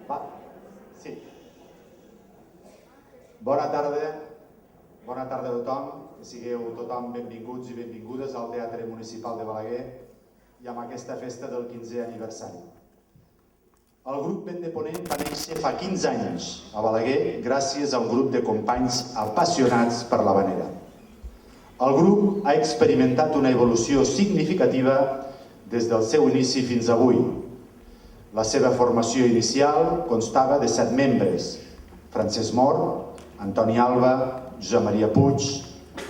Sí. Bona tarda a tothom, que sigueu tothom benvinguts i benvingudes al Teatre Municipal de Balaguer i amb aquesta festa del 15è aniversari. El grup Vent de Ponent va néixer fa 15 anys a Balaguer gràcies a un grup de companys apassionats per l'havanera. El grup ha experimentat una evolució significativa des del seu inici fins avui. La seva formació inicial constava de 7 membres: Francesc Mor, Antoni Alba, Josep Maria Puig,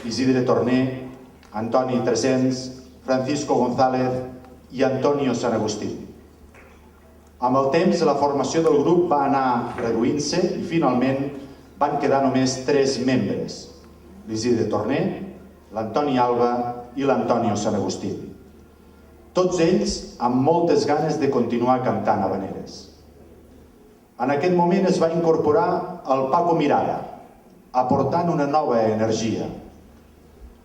Isidre Torner, Antoni Tresens, Francisco González i Antonio Sant Agustí. Amb el temps, la formació del grup va anar reduint-se i finalment van quedar només 3 membres: l'Isidre Torner, l'Antoni Alba i l'Antonio Sant Agustí. Tots ells amb moltes ganes de continuar cantant havaneres. En aquest moment es va incorporar el Paco Mirada, aportant una nova energia.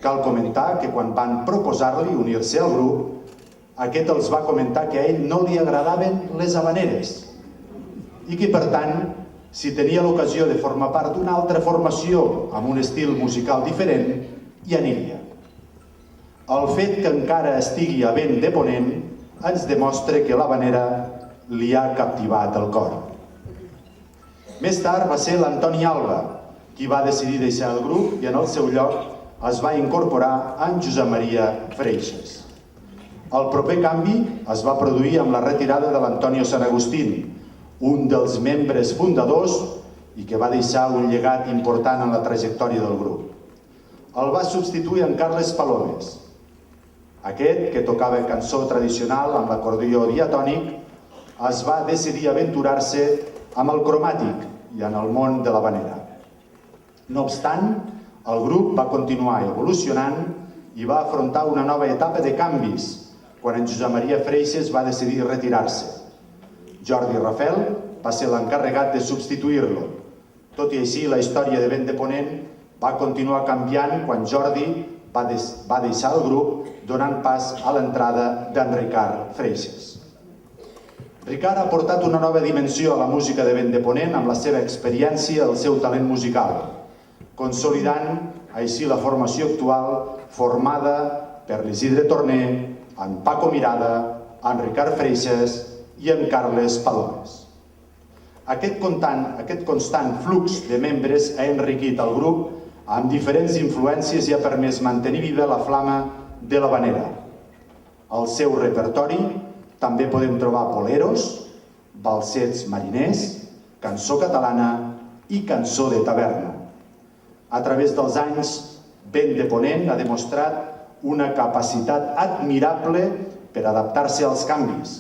Cal comentar que quan van proposar-li unir-se al grup, aquest els va comentar que a ell no li agradaven les havaneres i que, per tant, si tenia l'ocasió de formar part d'una altra formació amb un estil musical diferent, hi aniria. El fet que encara estigui a Vent de Ponent ens demostra que l'havanera li ha captivat el cor. Més tard va ser l'Antoni Alba qui va decidir deixar el grup i en el seu lloc es va incorporar en Josep Maria Freixes. El proper canvi es va produir amb la retirada de l'Antonio Sant Agustí, un dels membres fundadors i que va deixar un llegat important en la trajectòria del grup. El va substituir en Carles Palomes. Aquest, que tocava cançó tradicional amb l'acordió diatònic, es va decidir aventurar-se amb el cromàtic i en el món de l'havanera. No obstant, el grup va continuar evolucionant i va afrontar una nova etapa de canvis quan en Josep Maria Freixes va decidir retirar-se. Jordi Rafel va ser l'encarregat de substituir-lo. Tot i així, la història de Vent de Ponent va continuar canviant quan Jordi va deixar el grup, donant pas a l'entrada d'en Ricard Freixes. Ricard ha portat una nova dimensió a la música de Vent de Ponent amb la seva experiència i el seu talent musical, consolidant així la formació actual formada per l'Isidre Torner, en Paco Mirada, en Ricard Freixes i en Carles Palomes. Aquest constant flux de membres ha enriquit el grup amb diferents influències i ha permès mantenir viva la flama de l'havanera. Al seu repertori també podem trobar boleros, balsets mariners, cançó catalana i cançó de taverna. A través dels anys, Vent de Ponent ha demostrat una capacitat admirable per adaptar-se als canvis.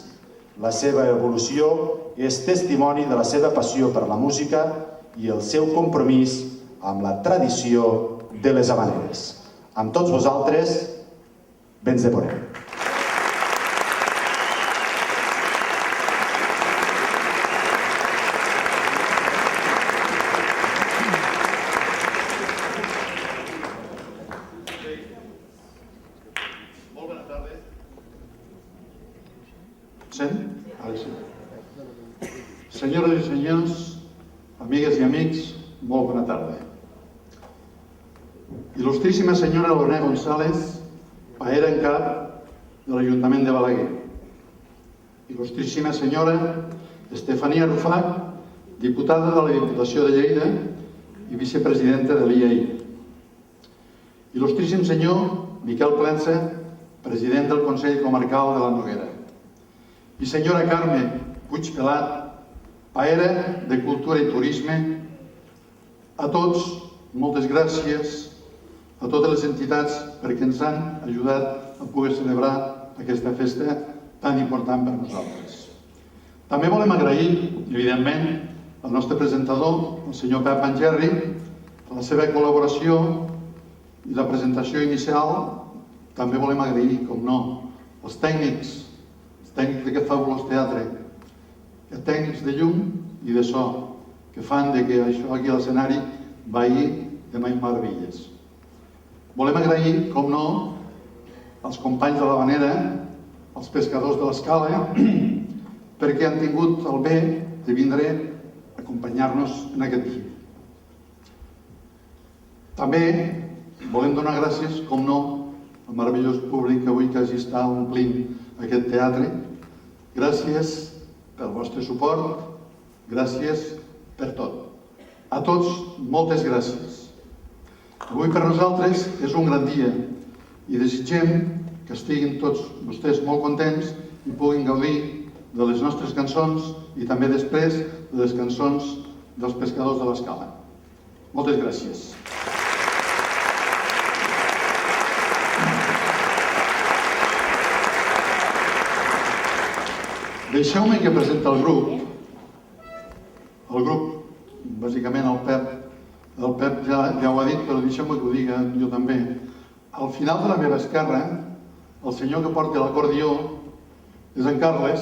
La seva evolució és testimoni de la seva passió per la música i el seu compromís amb la tradició de les havaneres. Amb tots vosaltres, Vents de Ponent. Molt bona tarda. Sent? Ara sí. Senyores i senyors, amigues i amics, molt bona tarda. Il·lustríssima senyora Lorena González, paera en cap de l'Ajuntament de Balaguer. Il·lustríssima senyora Estefania Rufac, diputada de la Diputació de Lleida i vicepresidenta de l'IAI. Il·lustríssim senyor Miquel Plensa, president del Consell Comarcal de la Noguera. I senyora Carme Puig Pelat, paera de Cultura i Turisme. A tots, moltes gràcies a totes les entitats perquè ens han ajudat a poder celebrar aquesta festa tan important per nosaltres. També volem agrair, evidentment, al nostre presentador, el senyor Pep Mangerri, la seva col·laboració i la presentació inicial. També volem agrair, com no, els tècnics d'aquest fabulós teatre, els tècnics de llum i de so, que fan que això aquí a l'escenari vagi de mai meravelles. Volem agrair, com no, als companys de l'havanera, als pescadors de l'escala, perquè han tingut el bé de vindre a acompanyar-nos en aquest dia. També volem donar gràcies, com no, al meravellós públic avui que hagi estat omplint aquest teatre. Gràcies pel vostre suport, gràcies per tot. A tots, moltes gràcies. Avui per nosaltres és un gran dia i desitgem que estiguin tots vostès molt contents i puguin gaudir de les nostres cançons i també després de les cançons dels pescadors de l'Escala. Moltes gràcies. Deixeu-me que presenti el grup. El grup, bàsicament el Pep ja ho ha dit, però deixeu-me que ho diga jo també. Al final de la meva esquerra, el senyor que porta l'acordió és en Carles,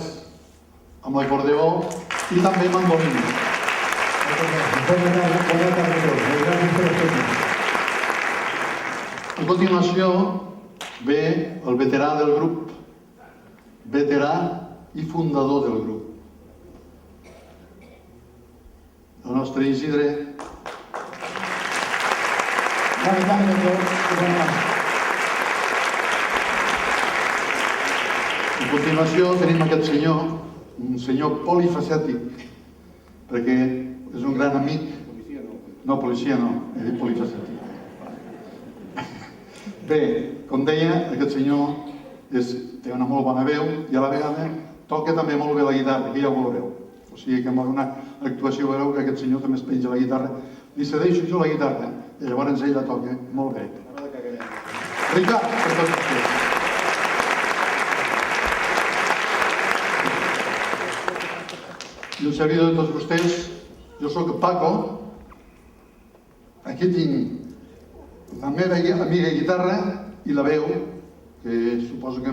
amb l'acordeó i també mandolina. A continuació ve el veterà del grup, veterà i fundador del grup, el nostre Isidre. A continuació tenim aquest senyor, un senyor polifacètic, perquè és un gran amic. No, policia no, he dit polifacètic. Bé, com deia, aquest senyor té una molt bona veu i a la vegada toca també molt bé la guitarra, que ja ho veureu. O sigui que en alguna actuació veureu que aquest senyor també es penja la guitarra. Li cedeixo jo la guitarra i llavors ell la toca molt bé. Ricard, per tots vostès. I un servidor de tots vostès, jo sóc Paco. Aquí tinc la meva amiga guitarra i la veu, que suposo que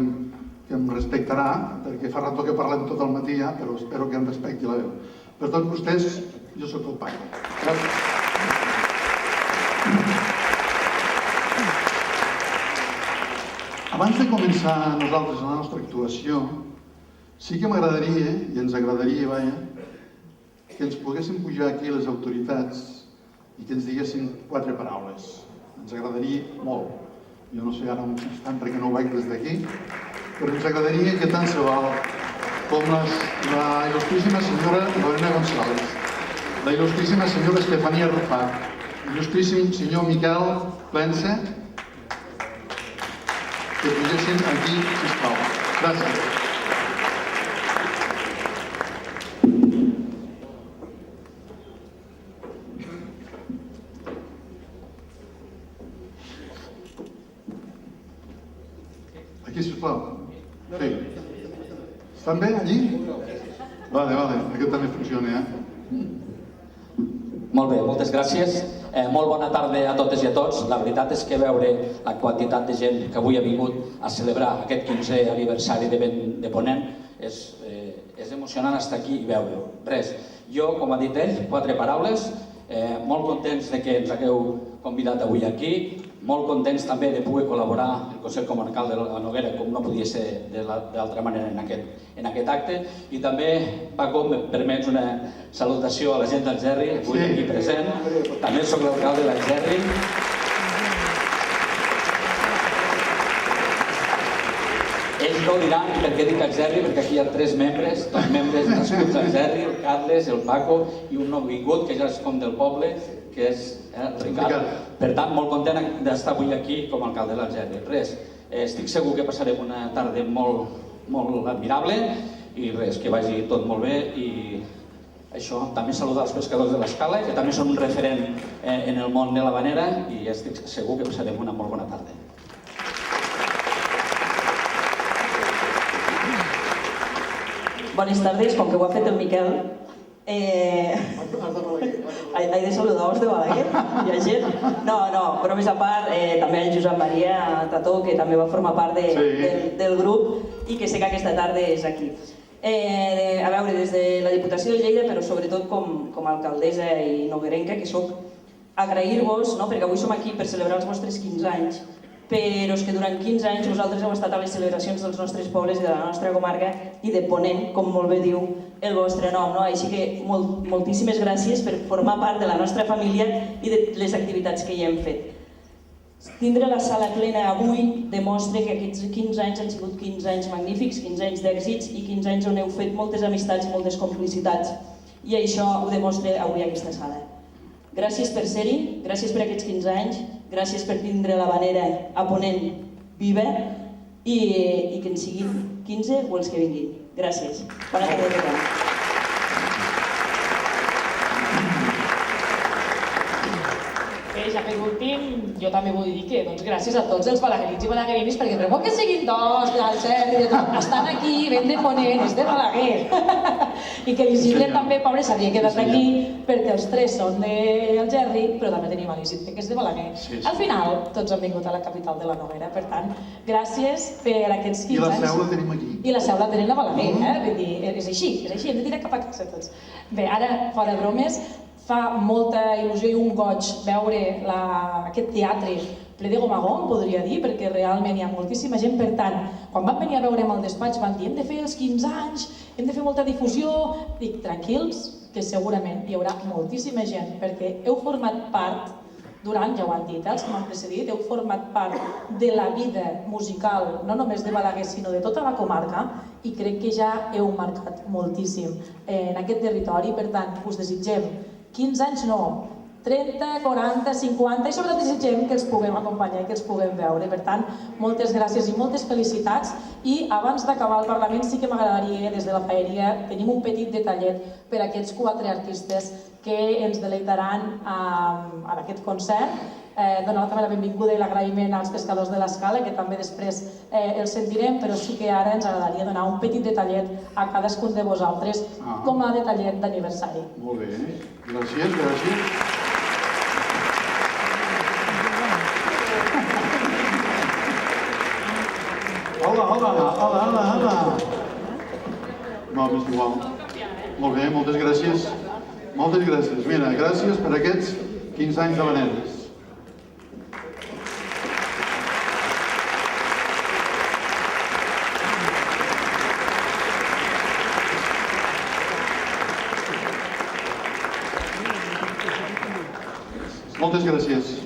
em respectarà, perquè fa rato que parlem tot el matí ja, però espero que em respecti la veu. Per tots vostès, jo sóc el Paco. Gràcies. Abans de començar nosaltres la nostra actuació, sí que m'agradaria, i ens agradaria, vaja, que ens poguessin pujar aquí les autoritats i que ens diguessin 4 paraules. Ens agradaria molt. Jo no sé ara un instant perquè no ho veig des d'aquí, però ens agradaria que tant se val com la il·lustríssima senyora Lorena González, la il·lustríssima senyora Estefania Rufà, l'il·lustríssim senyor Miquel Plensa, que pugessin aquí, sisplau. Gràcies. Aquí, sisplau. Sí. Estan bé, allí? Vale, aquest també funciona, Molt bé, moltes gràcies. Molt bona tarda a totes i a tots. La veritat és que veure la quantitat de gent que avui ha vingut a celebrar aquest 15è aniversari de Ponent és emocionant estar aquí i veure-ho. Res, jo, com ha dit ell, 4 paraules. Molt contents de que ens hagueu convidat avui aquí, molt contents també de poder col·laborar al Consell Comarcal de la Noguera, com no podia ser d'altra manera en aquest acte, i també, Paco, em permets una salutació a la gent d'Algerri, avui aquí present, també soc l'alcalde d'Algerri. Ells no diran per què dic Algerri, perquè aquí hi ha 3 membres, 2 membres nascuts a Algerri, el Carles, el Paco i un nouvingut que ja és com del poble, que és el Ricard. Per tant, molt content d'estar avui aquí com a alcalde de l'Algerri. Res, estic segur que passarem una tarda molt admirable i res, que vagi tot molt bé i això, també saludar els pescadors de l'Escala, que també són un referent en el món de l'havanera i estic segur que passarem una molt bona tarda. Bones tardes, com que ho ha fet el Miquel, he de saludar-vos de Balaguer, hi ha gent? No, bromes a part, també el Josep Maria Tató, que també va formar part del grup i que sé que aquesta tarda és aquí. A veure, des de la Diputació de Lleida, però sobretot com a alcaldessa i noguerenca, que soc, agrair-vos, perquè avui som aquí per celebrar els vostres 15 anys, però és que durant 15 anys vosaltres heu estat a les celebracions dels nostres pobles i de la nostra comarca i de Ponent, com molt bé diu el vostre nom, no? Així que moltíssimes gràcies per formar part de la nostra família i de les activitats que hi hem fet. Tindre la sala plena avui demostra que aquests 15 anys han sigut 15 anys magnífics, 15 anys d'èxits i 15 anys on heu fet moltes amistats i moltes complicitats. I això ho demostra avui aquesta sala. Gràcies per ser-hi, gràcies per aquests 15 anys, gràcies per tindre l'Havanera a Ponent viva i que en siguin 15 o els que vinguin. Gràcies. Bona tarda a tothom. Ja per últim, jo també vull dir que gràcies a tots els balaguerins i balaguerines, perquè per molt que siguin dos, el Sergi, estan aquí, ben de Ponent, és de Balaguer. I que l'Isidre també, pobre, s'havia quedat aquí perquè els tres són del Gerri, però també tenim l'Isidre, que és de Balaguer. Al final, tots han vingut a la capital de la Noguera, per tant, gràcies per aquests 15 anys. I la seu la tenim aquí. I la seu la tenim a Balaguer, vull dir, és així, hem de tirar cap a casa tots. Bé, ara, fora bromes, fa molta il·lusió i un goig veure aquest teatre ple de gomagó, podria dir, perquè realment hi ha moltíssima gent. Per tant, quan van venir a veure'm al despatx van dir hem de fer els 15 anys, hem de fer molta difusió. Dic, tranquils, que segurament hi haurà moltíssima gent, perquè heu format part, durant, ja ho han dit, els que m'han precedit, heu format part de la vida musical, no només de Balaguer, sinó de tota la comarca, i crec que ja heu marcat moltíssim en aquest territori. Per tant, us desitgem 15 anys no, 30, 40, 50 i sobretot desitgem que els puguem acompanyar i que els puguem veure. Per tant, moltes gràcies i moltes felicitats. I abans d'acabar el Parlament sí que m'agradaria, des de la Paeria, tenim un petit detallet per a aquests 4 artistes que ens deleitaran en aquest concert. Donar també la benvinguda i l'agraïment als pescadors de l'Escala, que també després els sentirem, però sí que ara ens agradaria donar un petit detallet a cadascun de vosaltres com a detallet d'aniversari. Molt bé, gràcies, gràcies. Hola. No, és igual. Molt bé, moltes gràcies. Moltes gràcies. Mira, gràcies per aquests 15 anys d'Havaneres. Moltes gràcies.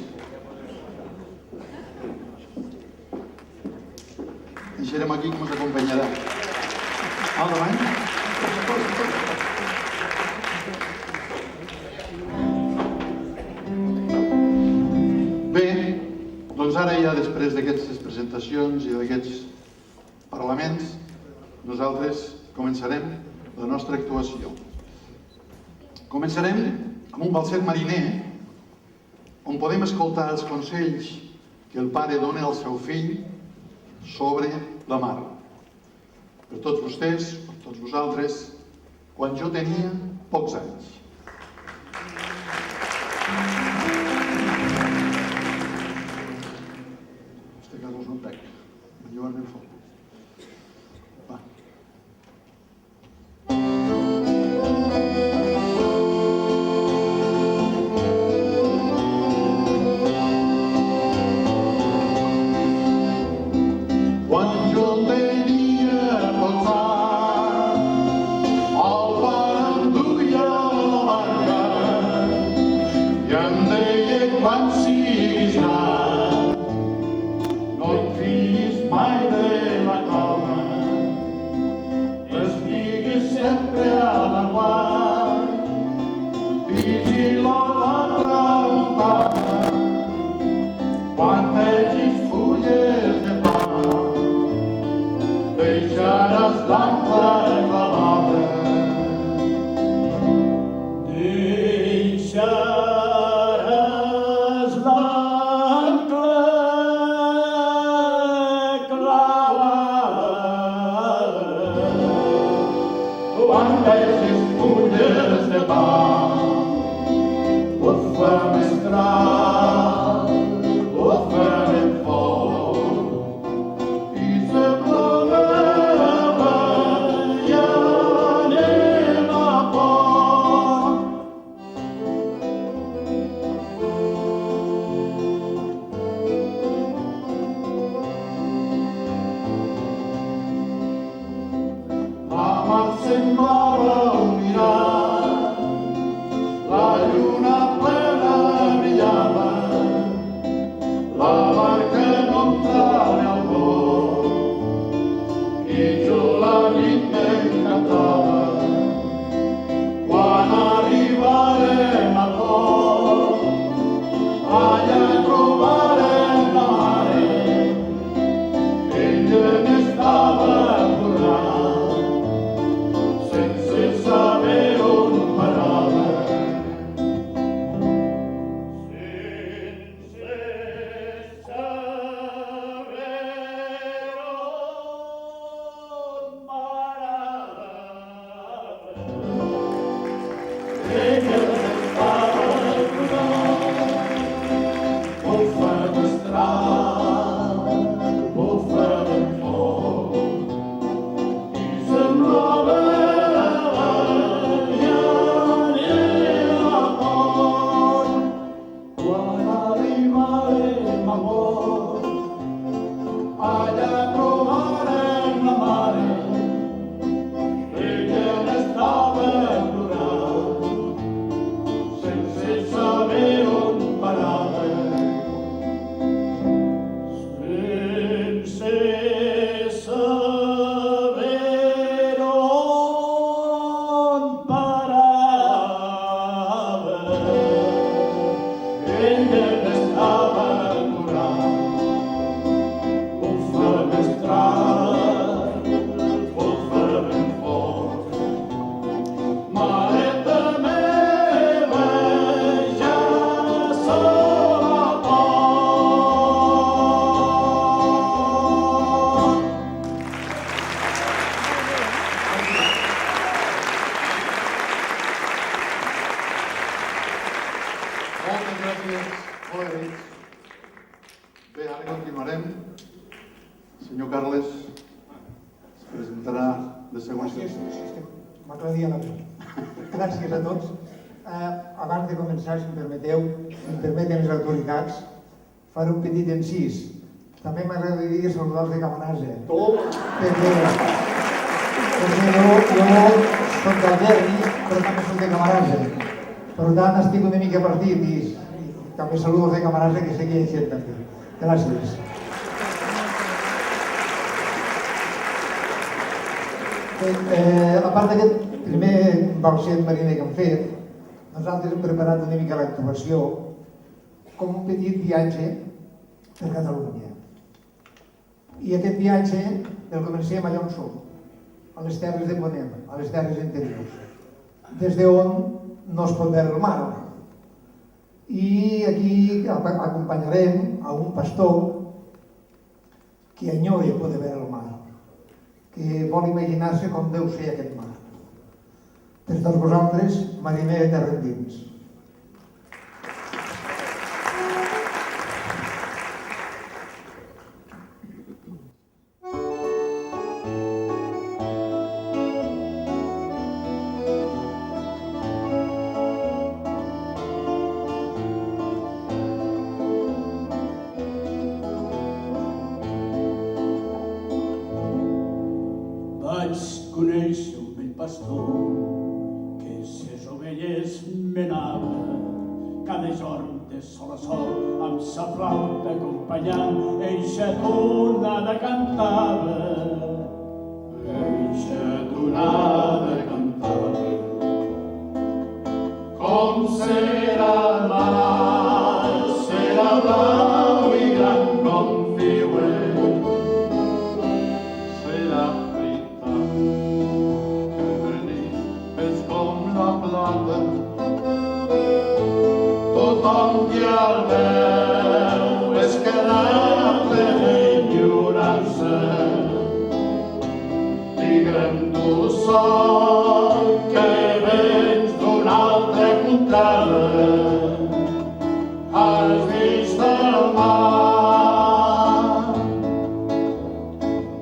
Deixarem aquí que ens acompanyarà. Endavant. Bé, doncs ara ja després d'aquestes presentacions i d'aquests parlaments, nosaltres començarem la nostra actuació. Començarem amb un balset mariner on podem escoltar els consells que el pare dona al seu fill sobre la mar. Per tots vostès, per tots vosaltres, quan jo tenia pocs anys. Este Carlos no pec, me llevan el foc. Va. Senyor Carles es presentarà de segons... M'aclaria la veu. Gràcies a tots. Abans de començar, si em permeteu, si em permeten les autoritats, faré un petit encís. També m'agradaria saludar els de Camarasa. Perquè jo soc del Verdi, però també soc de Camarasa. Per tant, estic una mica partit i també saludo els de Camarasa, que sé que hi ha gent aquí. Gràcies. A part d'aquest primer balset mariner que hem fet, nosaltres hem preparat una mica l'actuació com un petit viatge per Catalunya. I aquest viatge el comencem allà on som, a les terres de Ponent, a les terres interiors, des d'on no es pot veure el mar. I aquí acompanyarem a un pastor que enyora poder veure el mar, que vol imaginar-se com deu ser aquest mar. Per tots vosaltres, mariner de terra endins. Vaig conèixer un vell pastor que ses ovelles menava cada jorn de sol a sol amb sa flauta acompanyant eixa tonada cantava, eixa tonada cantava. Com serà el mar, serà blau i gran com diuen, serà tothom que el veu es quedà ple d'enyorança i gran dolçor que vens d'una altra contrada. Has vist el mar,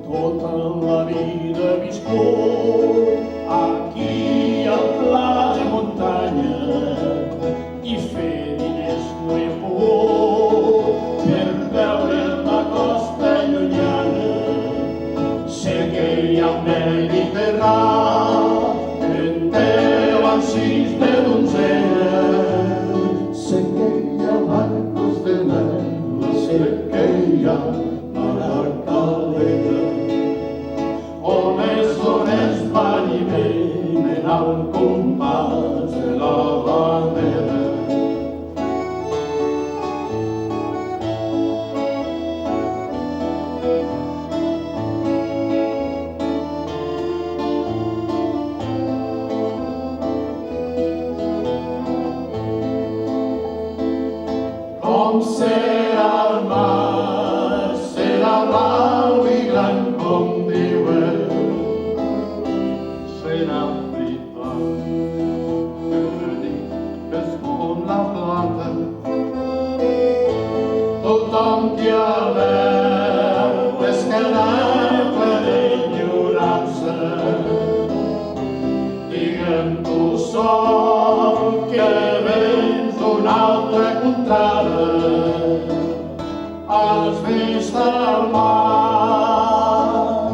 tota la vida viscut aquí al pla de muntanya, i fer diners no he pogut per veure la costa llunyana. Sé que hi ha un Mediterrani que en té l'encís de donzella entrada has vist el mar.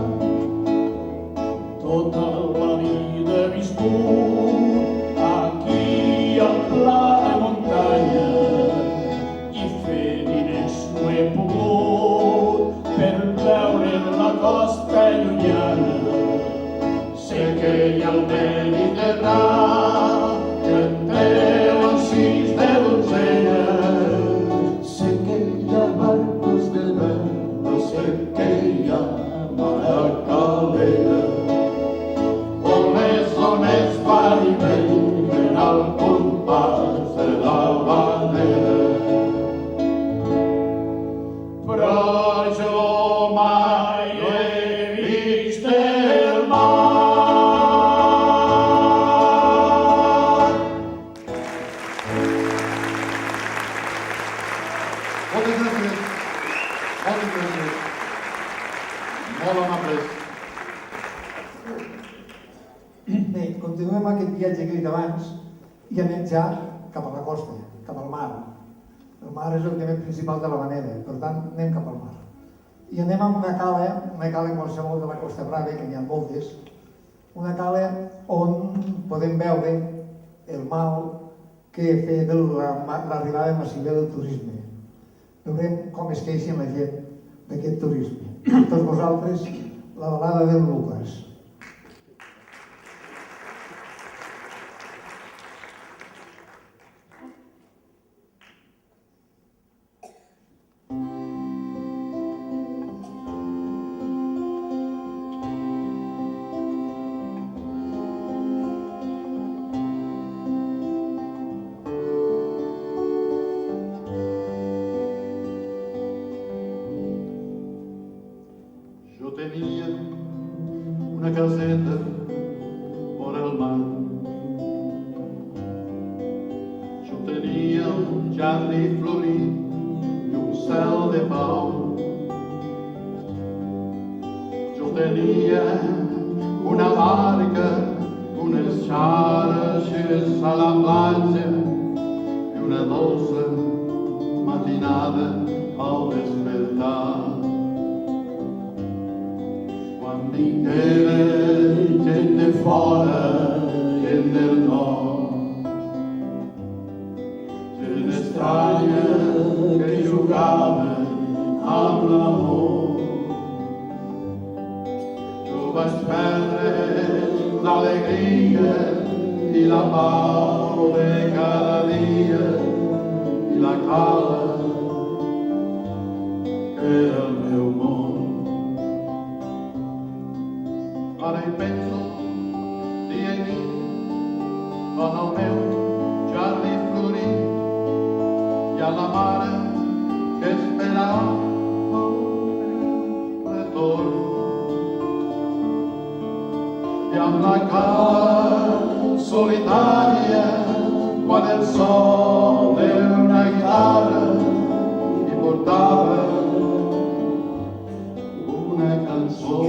Tota la vida he viscut aquí al pla de muntanya i fer diners no he pogut per veure la costa llunyana. Sé que hi ha el Mediterrani que entre els sis de donzella. Sé que hi ha barcos de vent, sé que hi ha mar a calera. On és vaivell en el compàs de la bandera. Però jo mai he vist el mar. Moltes gràcies. Moltes gràcies. Molt amables. Bé, continuem aquest viatge que he dit abans i anem ja cap a la costa, cap al mar. El mar és el tema principal de la manera, per tant, anem cap al mar. I anem a una cala qualsevol de la Costa Brava, que n'hi ha moltes, una cala on podem veure el mal que ha fet l'arribada massiva del turisme. Veurem com es queixen la gent d'aquest turisme. Per tots vosaltres, la balada del Lucas. Yo tenía una caseta por el mar. Yo tenía un jardí florit y un cel de pau. Yo tenía una barca, unes xarxes a la platja i una dolça matinada al despertar. Quan vinguera gent de fora, gent del nord, gent estranya que jugava amb l'amor. Jo vaig perdre l'alegria i la pau de cada dia i la cala que era el meu món. Ara hi penso dia i nit en el meu jardí florit i a la mare que esperava el retorn. I amb la cara solitària quan el sol d'una guitarra hi portava una cançó.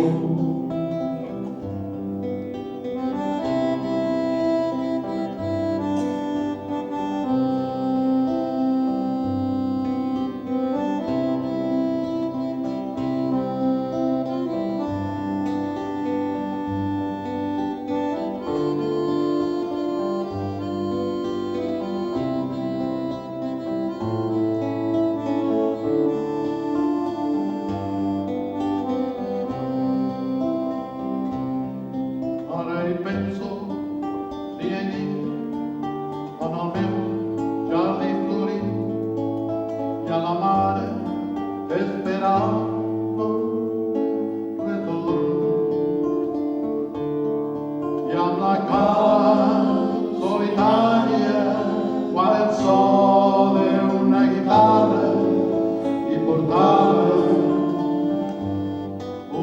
Ara hi penso dia i nit en el meu jardí florit i a la mare que esperava el retorn. I amb la cara solitària quan el so d'una guitarra hi portava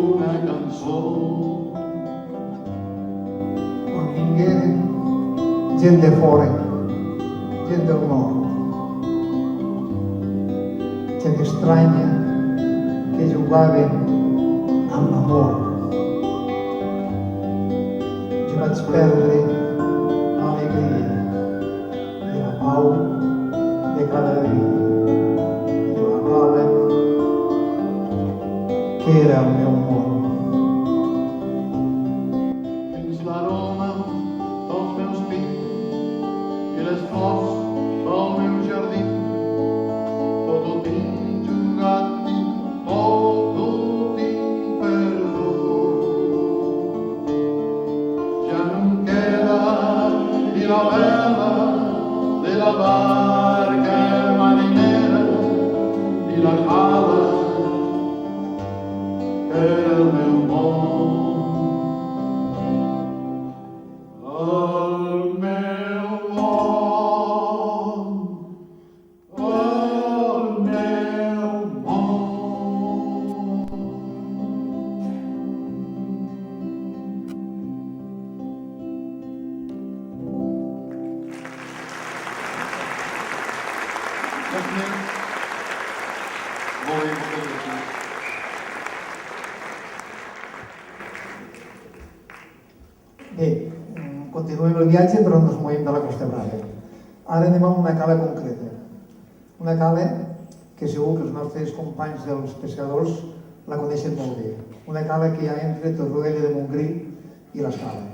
una cançó. Quan vingueren gent de fora, gent del nord, gent estranya que jugaven amb l'amor. Jo vaig perdre l'alegria i la pau de cada dia. era el meu món. Fins l'aroma dels meus pins i les flors del meu jardí. Tot ho tinc jugat i tot ho tinc perdut. Ja no em queda ni la vela de la barca marinera ni la cala que era el meu món. El meu món, el meu món. Gràcies. Molt bé, moltes gràcies. Bé, continuem el viatge però no ens movem de la Costa Brava. Ara anem a una cala concreta. Una cala que segur que els nostres companys dels pescadors la coneixen molt bé. Una cala que hi ha entre Torroella de Montgrí i l'Escala.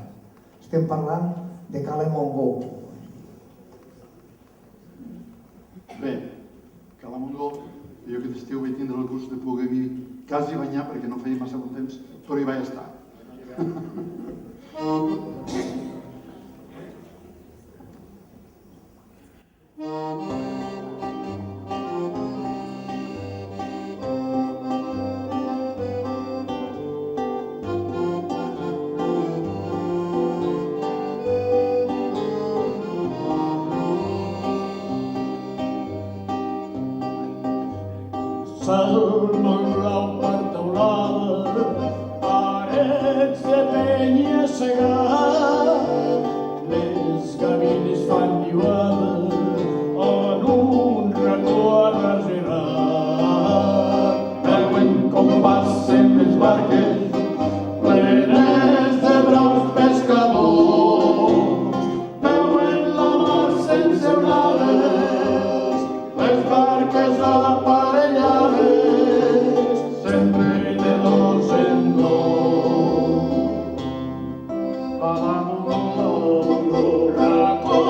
Estem parlant de Cala Montgó. Bé, Cala Montgó, jo aquest estiu vaig tindre el gust de poder-hi quasi banyar perquè no feia massa bon temps, però hi vaig estar. Cel molt blau per teulada, parets de penya segat, les gavines fan niuada en un racó arraserat. Veuen com passen les barques plenes de braus pescadors, veuen la mar sense onades, les barques a la parellades, sempre de dos en dos. Cala Montgó, Racó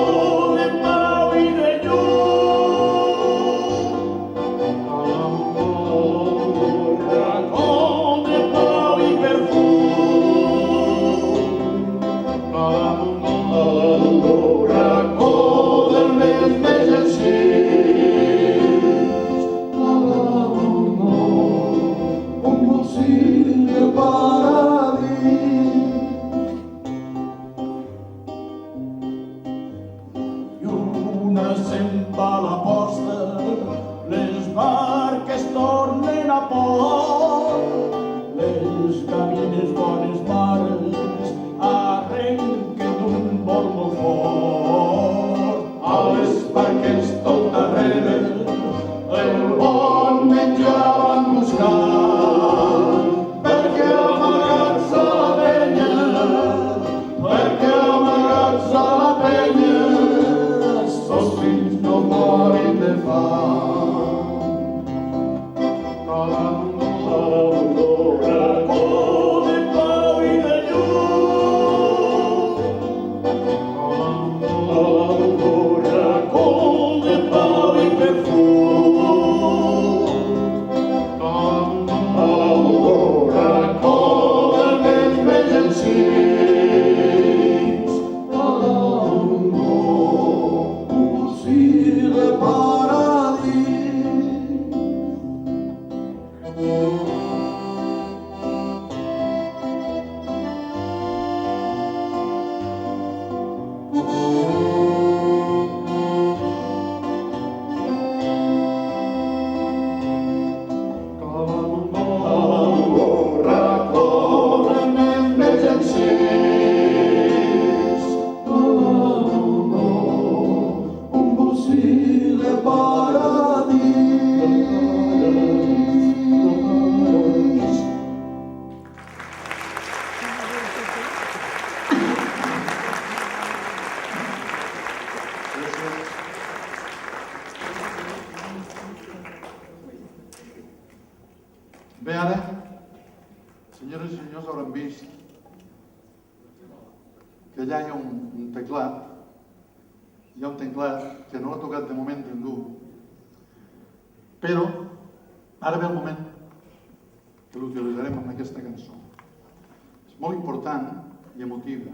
de pau i de llum, Cala Montgó, racó de pau i perfum, Cala Montgó, racó del mes més eixits. Cala Montgó, un bocí de paradís. Lluna se'n va a la posta, les barques tornen a port, les gavines bones mares arrenquen d'un vol molt fort. A les barques tot darrere el bon menjar van buscar, perquè amagats a la penya, perquè amagats a la penya, els fills no morin de fam. Cala Montgó, Racó de pau i de llum, racó de pau i perfum, racó del mes més eixits. un bocí de paradís. Cala Montgó, Racó del mes més eixits. un bocí de paradís. Bé, ara senyores i senyors hauran vist que allà hi ha un teclat, que no ha tocat de moment ningú, però ara ve el moment que l'utilitzarem amb aquesta cançó. És molt important i emotiva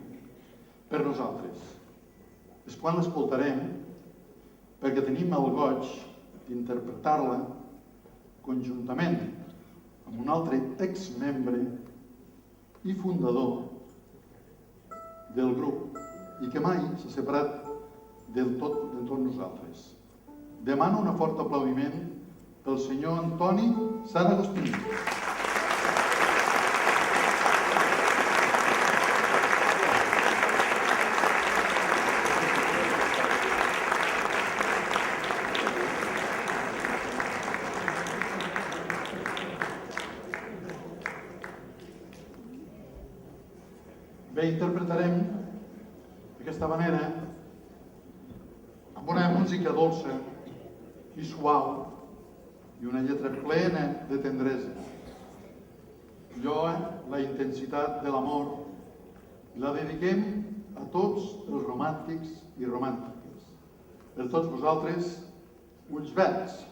per nosaltres. És quan l'escoltarem perquè tenim el goig d'interpretar-la conjuntament amb un altre exmembre i fundador del grup i que mai s'ha separat del tot de tots nosaltres. Demano un fort aplaudiment pel senyor Antoni Sant Agustí. Bé, interpretarem d'aquesta manera amb una música dolça i suau i una lletra plena de tendresa. Lloa la intensitat de l'amor i la dediquem a tots els romàntics i romàntiques. Per tots vosaltres, ulls verds.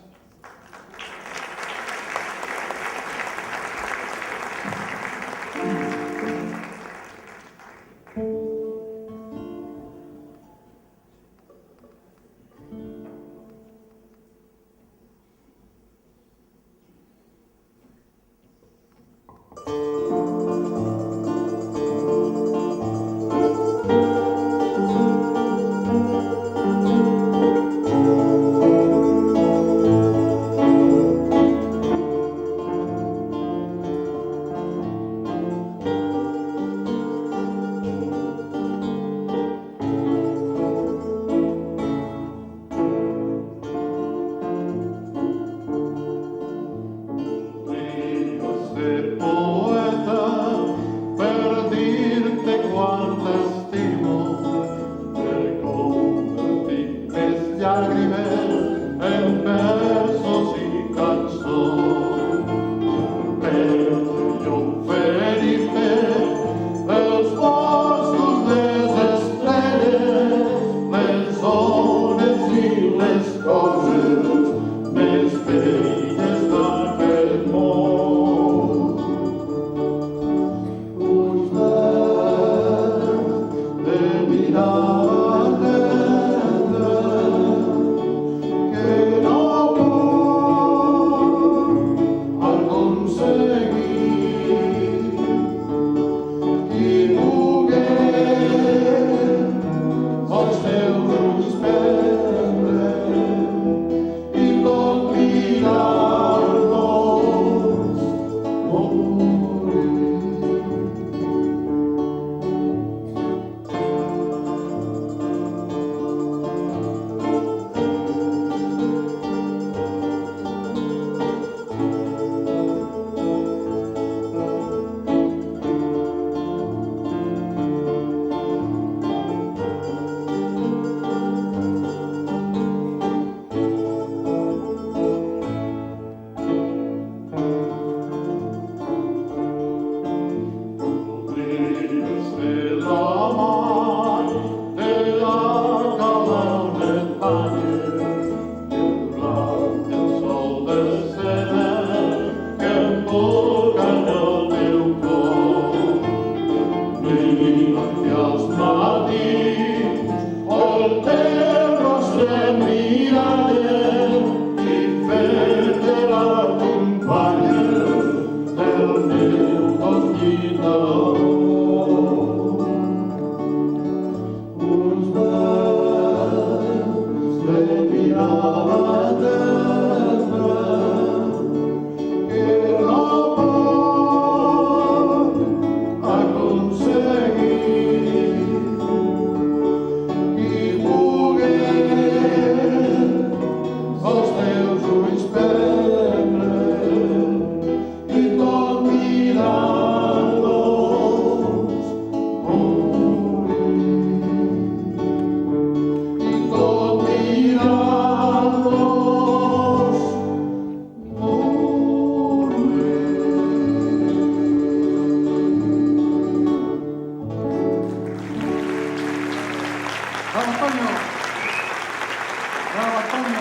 Bravo, Antonio.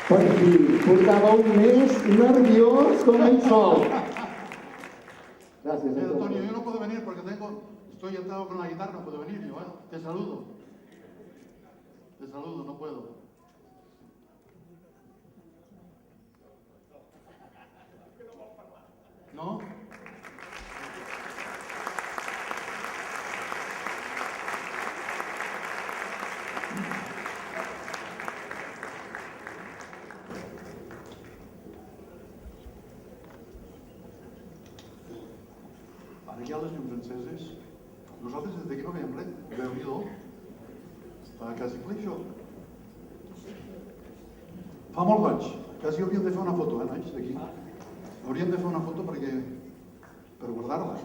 Per fi, portava un mes nerviós com el sol. Gracias, Antonio, Antonio. yo no puedo venir porque estoy atado con la guitarra, no puedo venir yo, ¿eh? Te saludo. Te saludo, no puedo. ¿No? Ara hi ha les llums enceses. Nosaltres des d'aquí no veiem res. Déu-n'hi-do. Està quasi ple, això. Fa molt goig. Quasi hauríem de fer una foto, nois, d'aquí. Hauríem de fer una foto per guardar-la.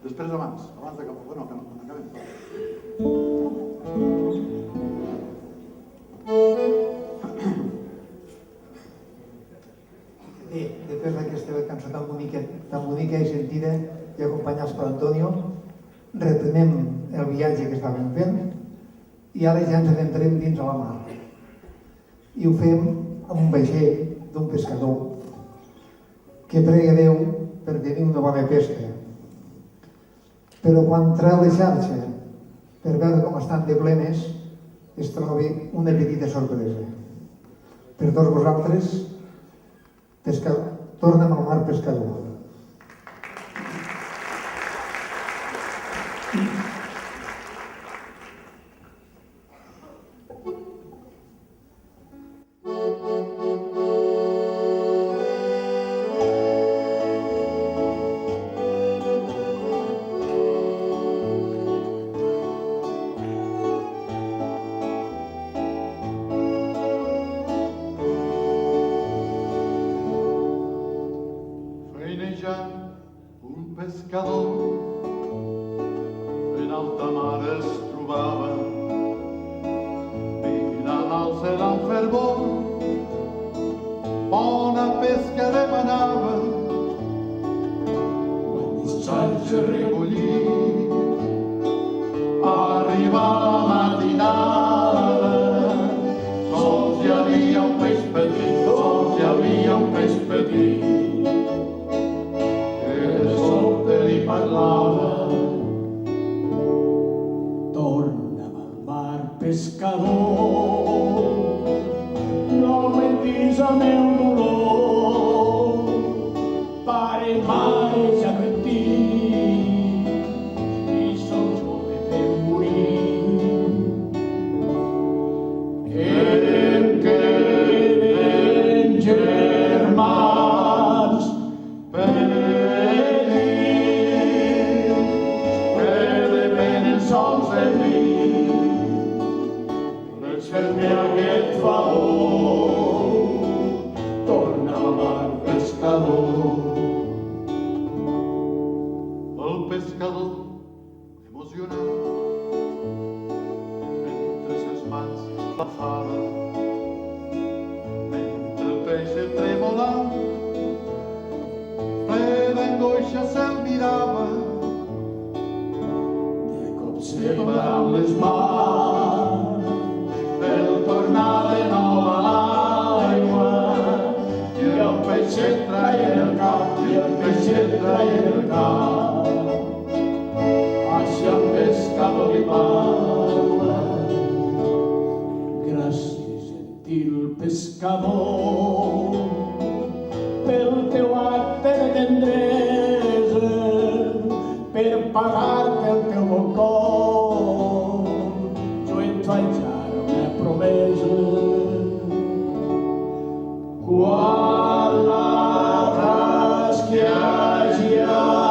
Després abans de que... Bueno, que no acabem. Bé, després d'aquesta cançó tan bonica i sentida i acompanyats per Antonio, reprenem el viatge que estàvem fent i ara ja ens adentrem dins a la mar. I ho fem amb un vaixell d'un pescador que prega Déu per tenir una bona pesca. Però quan treu la xarxa per veure com estan de plenes, es troba una petita sorpresa. Per tots vosaltres, tornem al mar pescador. Un pescador en alta mar es trobava, mirant al cel amb fervor, bona pesca demanava. Quan distratge recollir, arriba la matinada, sols hi havia un peix petit, sols hi havia un peix petit. Parlava, torna'm al mar pescador, no mentis el meu dolor, pare, mare, ja no et tinc, i som jove per morir. Em queden germans fer-me aquest favor, torna al mar pescador. El pescador, emocionat, entre ses mans l'agafava, mentre el peix tremolant, ple d'angoixa se'l mirava. De cop separant les mans, el tornar de nou a l'aigua, i el peixet traia el cap, i el peixet traia el cap. Així el pescador li parla: gràcies, gentil pescador, pel teu acte de tendresa, per pagar-te el teu bon cor, jo et faig una promesa. Quan la rasqui hagi acabat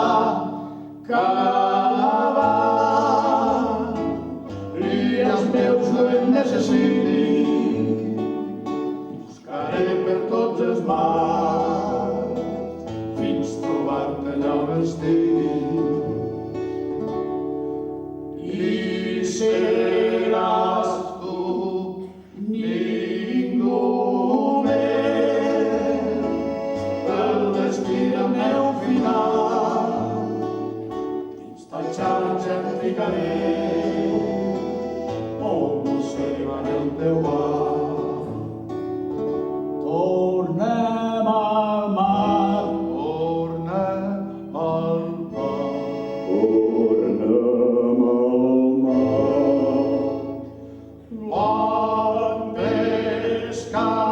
i els meus no em necessitin, buscaré per tots els mars fins trobar-te allà on estiguis. I seràs tu, ningú més, el destí explicaré on mossega el teu bar. Tornem al mar, Tornem al mar. tornem al mar. Bon pescador.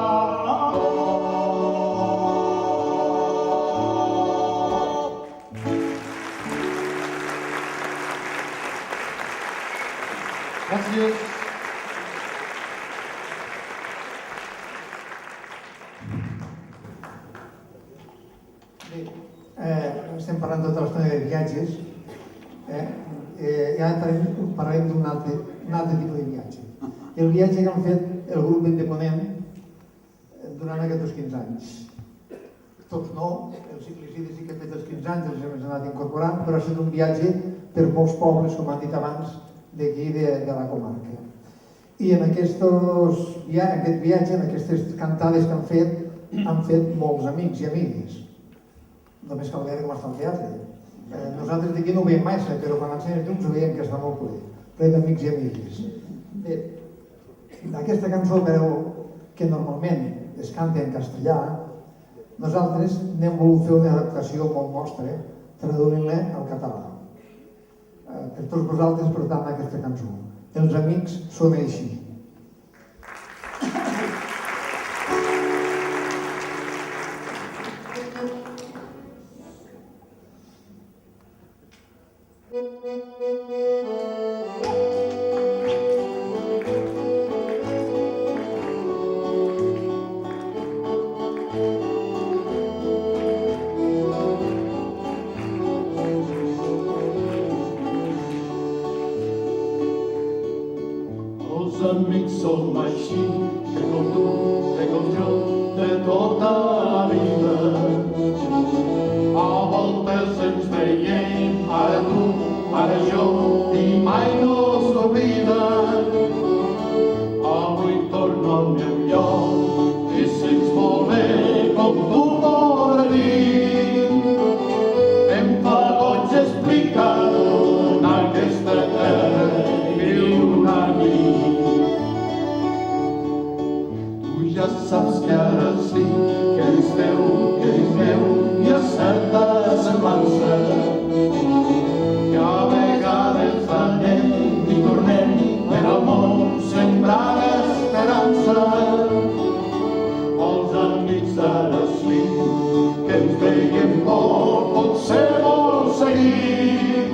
Gràcies. Bé, estem parlant tota l'estona de viatges. I ara parlarem d'un altre tipus de viatge. El viatge que han fet el grup Indeponent durant aquests 15 anys. Tots no, el ciclicidi sí que ha fet els 15 anys, els hem anat incorporant, però ha estat un viatge per molts pobles, com han dit abans, d'aquí de la comarca. I en aquest viatge, en aquestes cantades que han fet molts amics i amigues. Només cal veure com està el teatre. Nosaltres d'aquí no ho veiem massa, però quan ensenyes llums ho veiem que està molt ple d'amics i amigues. Bé, d'aquesta cançó, però, que normalment es canta en castellà, nosaltres n'hem volgut fer una adaptació molt nostra, traduint-la al català. Per tots vosaltres, per tant, aquesta cançó. Els amics són així. Els amics som així, que com tu, que com jo, de tota la vida. A voltes ens veiem, ara tu, ara jo, i mai no s'obliden. Avui torno al meu lloc, i sents molt bé com tu podràs dir. Em fa goig explicar-ho en aquesta terra que viu un amic. Tu ja saps que ara sí, que eres teu, que eres meu, hi ha certa semblança. Que a vegades anem i tornem per al món sembrant esperança. Els amics ara sí, que ens veiem molt, potser vol seguir.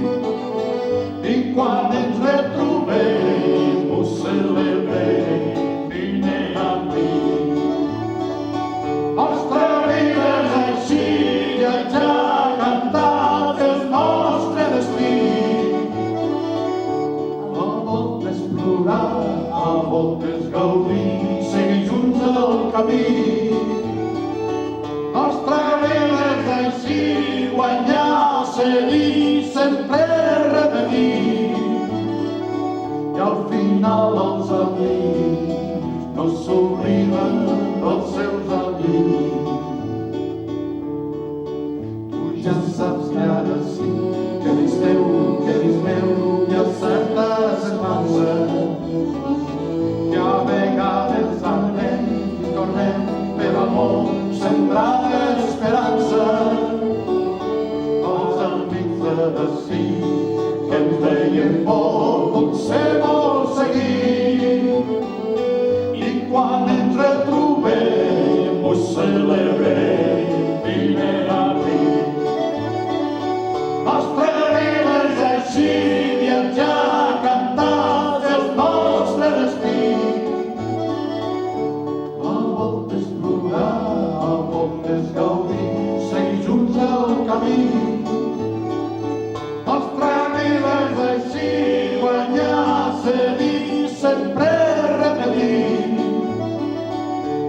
I quan ens retrobem, ho celebrem, vine a mi. Nostra vida és així, viatjar, cantar, és nostre destí. A voltes plorar, a voltes gaudir, seguir junts el camí. Nostra vida és així, guanyar, cedir, sempre repetir. I al final els amics no s'obliden dels seus amics. Tu ja saps que ara sí, que eres teu, que eres meu, hi ha certa semblança. Que a vegades anem i tornem per al món sembrant esperança. Els amics ara sí, que ens veiem molt, potser vol seguir. I quan ens retrobem, ho celebrem, vine a mi. Nostra vida és així, viatjar, cantar, és nostre destí. A voltes plorar, a voltes gaudir, seguir junts el camí. Nostra vida és així, guanyar, cedir, sempre repetir.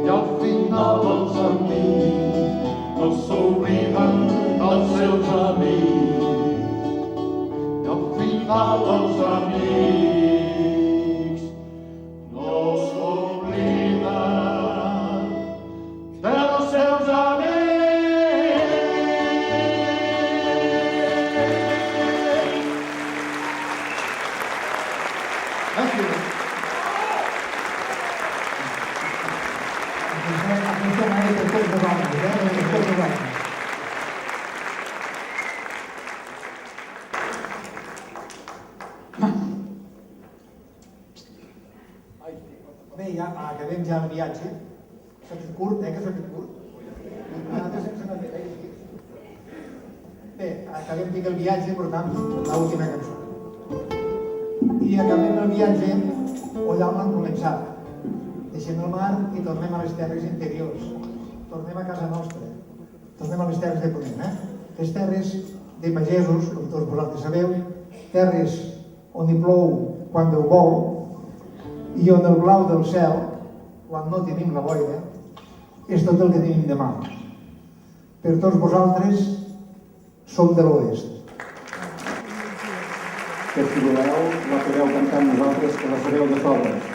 I al final els amics no s'obliden dels seus amics. I al final els amics no s'obliden dels seus amics. ja el viatge. S'ha fet curt, que s'ha fet curt. Bé, acabem dic el viatge, per tant, l'última cançó. I acabem el viatge allà on hem començat. Deixem el mar i tornem a les terres interiors. Tornem a casa nostra. Tornem a les terres de Ponent. Les terres de pagesos, com tots vosaltres sabeu, terres on hi plou quan Déu vol i on el blau del cel, quan no tenim la boira, és tot el que tenim demà. Per tots vosaltres, som de l'oest. Que si voleu, la podeu cantar amb nosaltres, que la sabeu de sobres.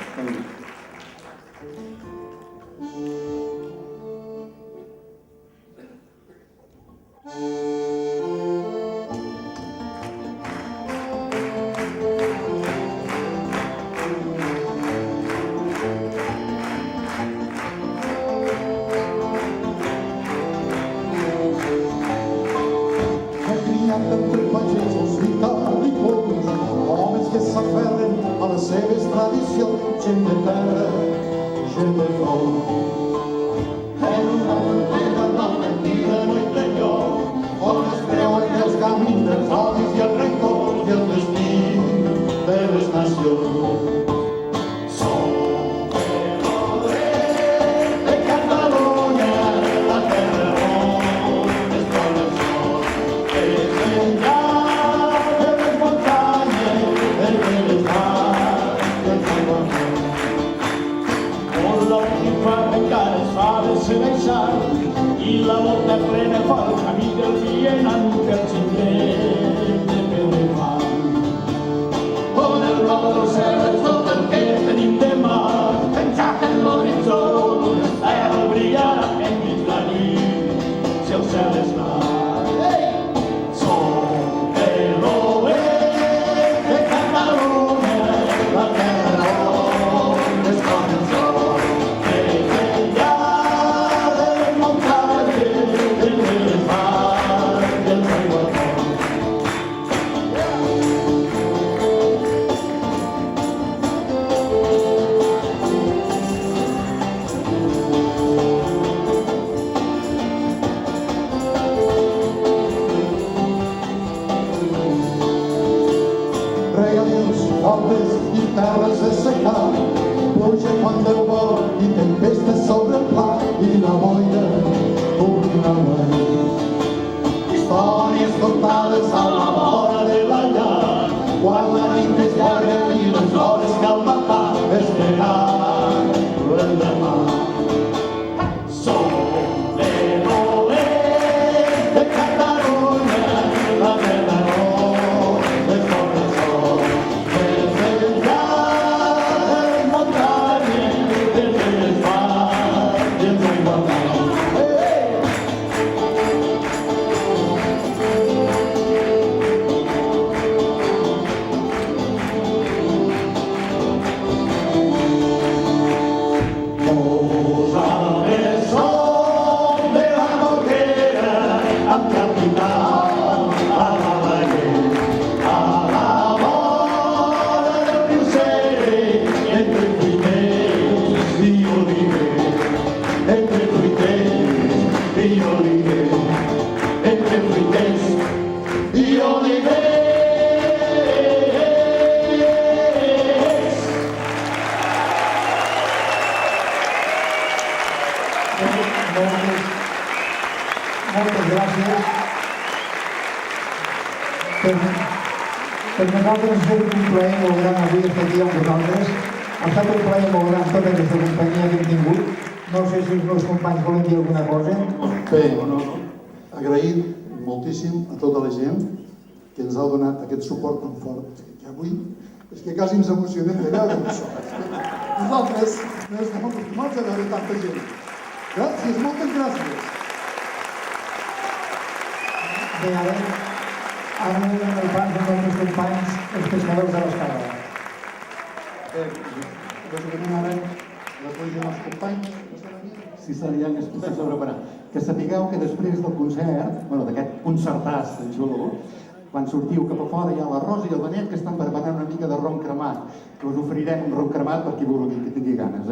Per nosaltres ha estat un plaer molt gran avui estar aquí amb vosaltres. Ha estat un plaer molt gran tota aquesta companyia que hem tingut. No sé si els meus companys volen dir alguna cosa. Bé, agraït moltíssim a tota la gent que ens ha donat aquest suport tan fort que avui és que quasi ens emocionem de veure això. Nosaltres no estem acostumats a veure tanta gent. Gràcies, moltes gràcies. Bé, ara anem al pas dels nostres companys, els pescadors de l'escala. Bàsicament ara la poesia dels companys. Si seria que es posés a preparar. Que sapigueu que després del concert, d'aquest concertàs tan xulo, quan sortiu cap a fora hi ha la Rosa i el Benet que estan preparant una mica de rom cremat, que us oferirem un rom cremat per qui vulgui que tingui ganes,